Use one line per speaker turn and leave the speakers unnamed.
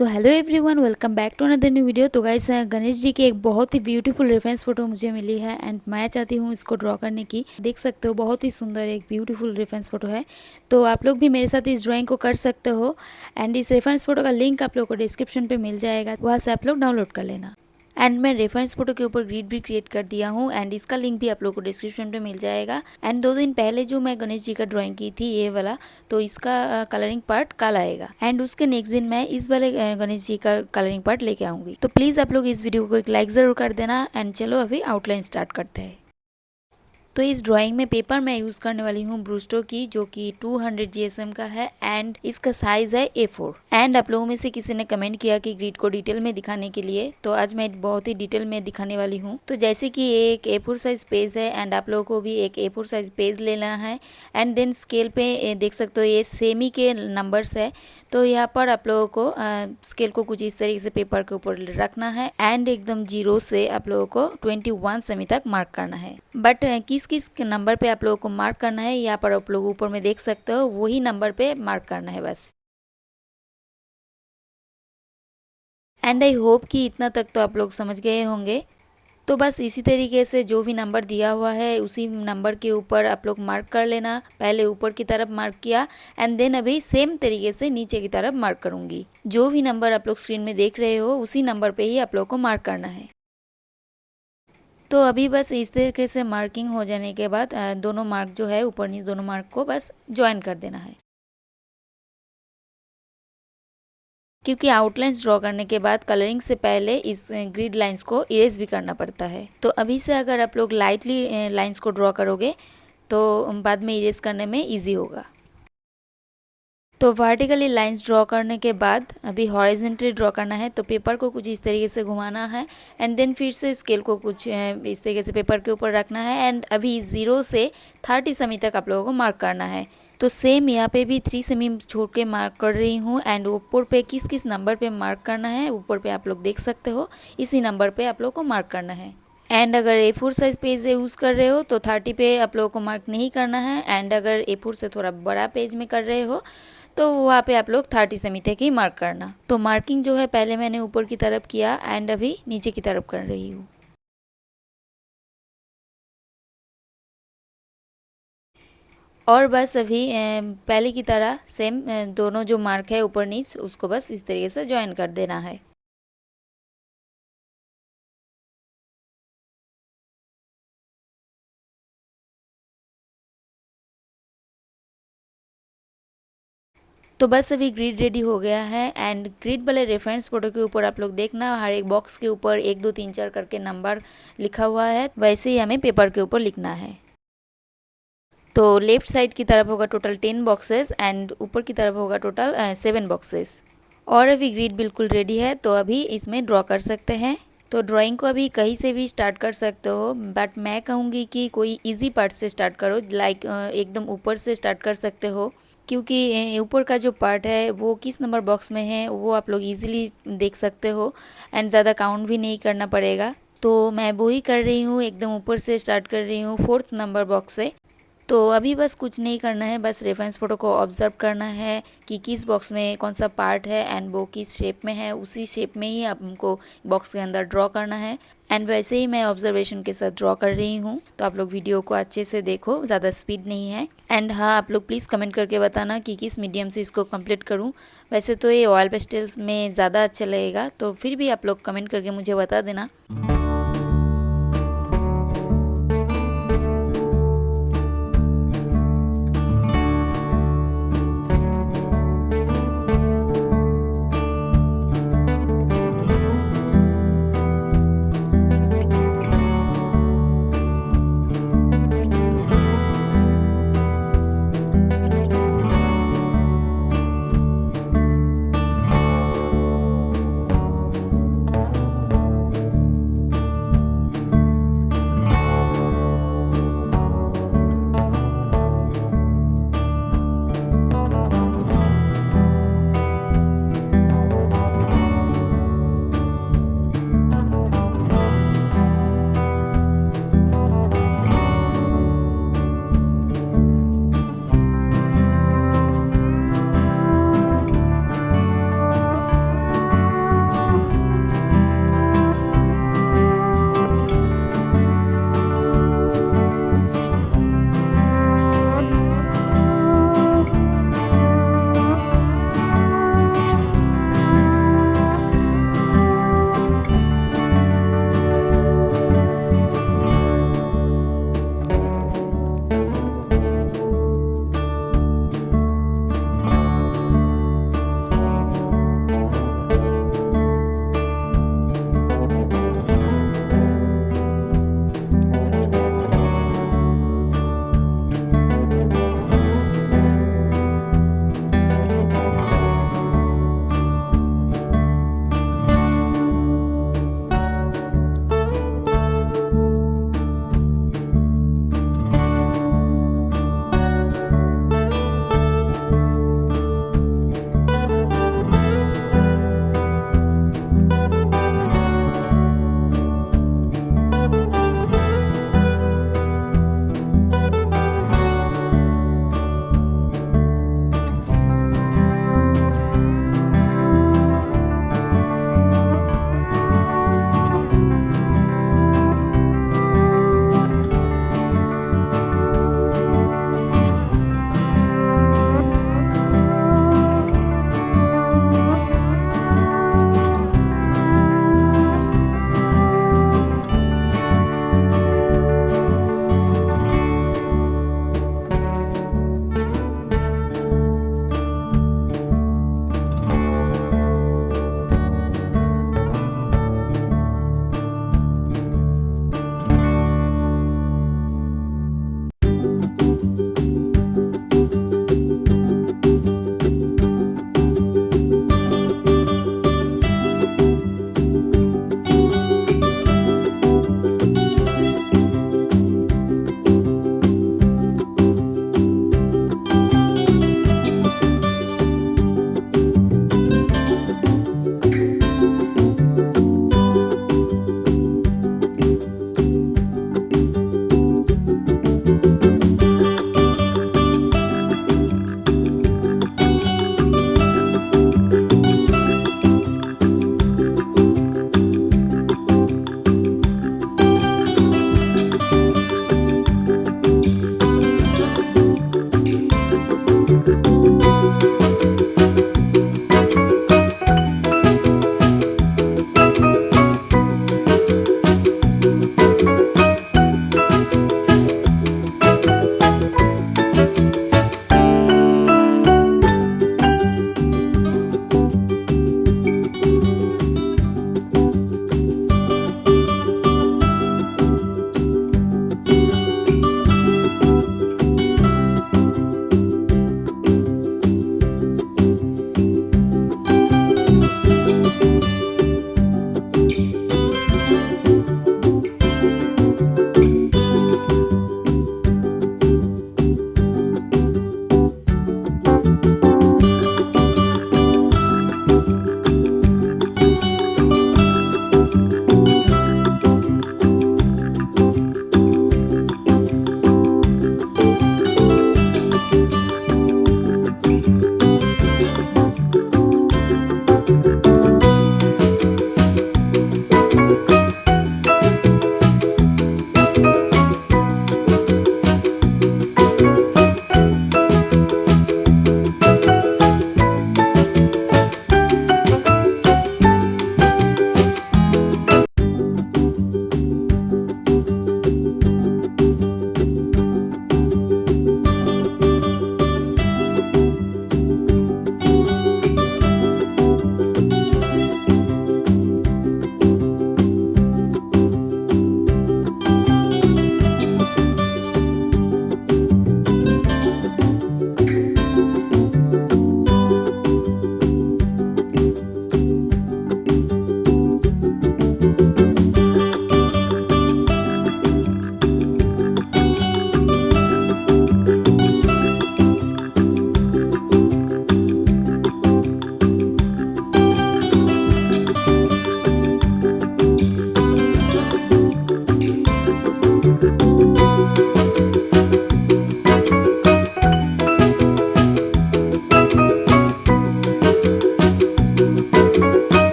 So hello everyone, welcome back to another new video. तो guys, Ganesh ji की एक बहुत ही ब्यूटीफुल रेफरेंस फोटो मुझे मिली है एंड मैं चाहती हूँ इसको ड्रॉ करने की। देख सकते हो बहुत ही सुंदर एक ब्यूटीफुल रेफरेंस फोटो है। तो आप लोग भी मेरे साथ इस ड्राइंग को कर सकते हो एंड इस रेफरेंस फोटो का लिंक आप लोग को डिस्क्रिप्शन पे मिल जाएगा, वहाँ से आप लोग डाउनलोड कर लेना। एंड मैं रेफरेंस फोटो के ऊपर ग्रिड भी क्रिएट कर दिया हूँ एंड इसका लिंक भी आप लोग को डिस्क्रिप्शन पे मिल जाएगा। एंड 2 दिन पहले जो मैं गणेश जी का ड्राइंग की थी ये वाला, तो इसका कलरिंग पार्ट कल आएगा एंड उसके नेक्स्ट दिन मैं इस वाले गणेश जी का कलरिंग पार्ट लेके आऊंगी। तो प्लीज आप लोग इस वीडियो को एक लाइक जरूर कर देना एंड चलो अभी आउटलाइन स्टार्ट करते हैं। तो इस ड्राइंग में पेपर मैं यूज़ करने वाली हूँ ब्रूस्टो की, जो कि 200 GSM का है एंड इसका साइज़ है A4। एंड आप लोगों में से किसी ने कमेंट किया कि ग्रिड को डिटेल में दिखाने के लिए, तो आज मैं बहुत ही डिटेल में दिखाने वाली हूँ। तो जैसे कि एक A4 साइज पेज है एंड आप लोगों को भी एक A4 साइज पेज ले लेना है एंड देन स्केल पे देख सकते हो ये सेमी के नंबर्स है। तो यहाँ पर आप लोगों को स्केल को कुछ इस तरीके से पेपर के ऊपर रखना है एंड एकदम 0 से आप लोगों को 21 सेमी तक मार्क करना है। बट किस किस नंबर पे आप लोगों को मार्क करना है यहाँ पर आप लोग ऊपर में देख सकते हो, वही नंबर पे मार्क करना है बस। एंड आई होप कि इतना तक तो आप लोग समझ गए होंगे। तो बस इसी तरीके से जो भी नंबर दिया हुआ है उसी नंबर के ऊपर आप लोग मार्क कर लेना। पहले ऊपर की तरफ मार्क किया एंड देन अभी सेम तरीके से नीचे की तरफ मार्क करूंगी। जो भी नंबर आप लोग स्क्रीन में देख रहे हो उसी नंबर पे ही आप लोग को मार्क करना है। तो अभी बस इस तरीके से मार्किंग हो जाने के बाद दोनों मार्क जो है ऊपर नीचे दोनों मार्क को बस ज्वाइन कर देना है, क्योंकि आउटलाइंस ड्रॉ करने के बाद कलरिंग से पहले इस ग्रिड लाइंस को इरेज भी करना पड़ता है। तो अभी से अगर आप लोग लाइटली लाइंस को ड्रॉ करोगे तो बाद में इरेज करने में इजी होगा। तो वर्टिकली लाइंस ड्रॉ करने के बाद अभी हॉरिजॉन्टली ड्रॉ करना है। तो पेपर को कुछ इस तरीके से घुमाना है एंड देन फिर से स्केल को कुछ इस तरीके से पेपर के ऊपर रखना है एंड अभी 0 से 30 सेमी तक आप लोगों को मार्क करना है। तो सेम यहाँ पे भी 3 सेमी छोड़ के मार्क कर रही हूँ एंड ऊपर पे किस किस नंबर पे मार्क करना है ऊपर पे आप लोग देख सकते हो, इसी नंबर पे आप लोग को मार्क करना है। एंड अगर A4 साइज पेज यूज़ कर रहे हो तो 30 पे आप लोगों को मार्क नहीं करना है एंड अगर A4 से थोड़ा बड़ा पेज में कर रहे हो तो वहाँ पे आप लोग 30 सेमी तक ही मार्क करना। तो मार्किंग जो है पहले मैंने ऊपर की तरफ किया एंड अभी नीचे की तरफ कर रही हूँ। और बस अभी पहले की तरह सेम दोनों जो मार्क है ऊपर नीचे उसको बस इस तरीके से ज्वाइन कर देना है। तो बस अभी ग्रिड रेडी हो गया है एंड ग्रिड वाले रेफरेंस फोटो के ऊपर आप लोग देखना हर एक बॉक्स के ऊपर 1 2 3 4 करके नंबर लिखा हुआ है, वैसे ही हमें पेपर के ऊपर लिखना है। तो लेफ्ट साइड की तरफ होगा टोटल 10 बॉक्सेस एंड ऊपर की तरफ होगा टोटल 7 बॉक्सेस। और अभी ग्रिड बिल्कुल रेडी है तो अभी इसमें ड्रॉ कर सकते हैं। तो ड्राइंग को अभी कहीं से भी स्टार्ट कर सकते हो, बट मैं कहूँगी कि कोई इजी पार्ट से स्टार्ट करो, लाइक एकदम ऊपर से स्टार्ट कर सकते हो, क्योंकि ऊपर का जो पार्ट है वो किस नंबर बॉक्स में है वो आप लोग इजीली देख सकते हो एंड ज़्यादा काउंट भी नहीं करना पड़ेगा। तो मैं वो ही कर रही हूँ, एकदम ऊपर से स्टार्ट कर रही हूँ 4th नंबर बॉक्स से। तो अभी बस कुछ नहीं करना है, बस रेफरेंस फोटो को ऑब्जर्व करना है कि किस बॉक्स में कौन सा पार्ट है एंड वो किस शेप में है, उसी शेप में ही हमको बॉक्स के अंदर ड्रॉ करना है। एंड वैसे ही मैं ऑब्जर्वेशन के साथ ड्रॉ कर रही हूँ, तो आप लोग वीडियो को अच्छे से देखो, ज़्यादा स्पीड नहीं है। एंड हाँ, आप लोग प्लीज़ कमेंट करके बताना कि किस मीडियम से इसको कंप्लीट करूँ। वैसे तो ये ऑयल पेस्टल्स में ज़्यादा अच्छा लगेगा, तो फिर भी आप लोग कमेंट करके मुझे बता देना।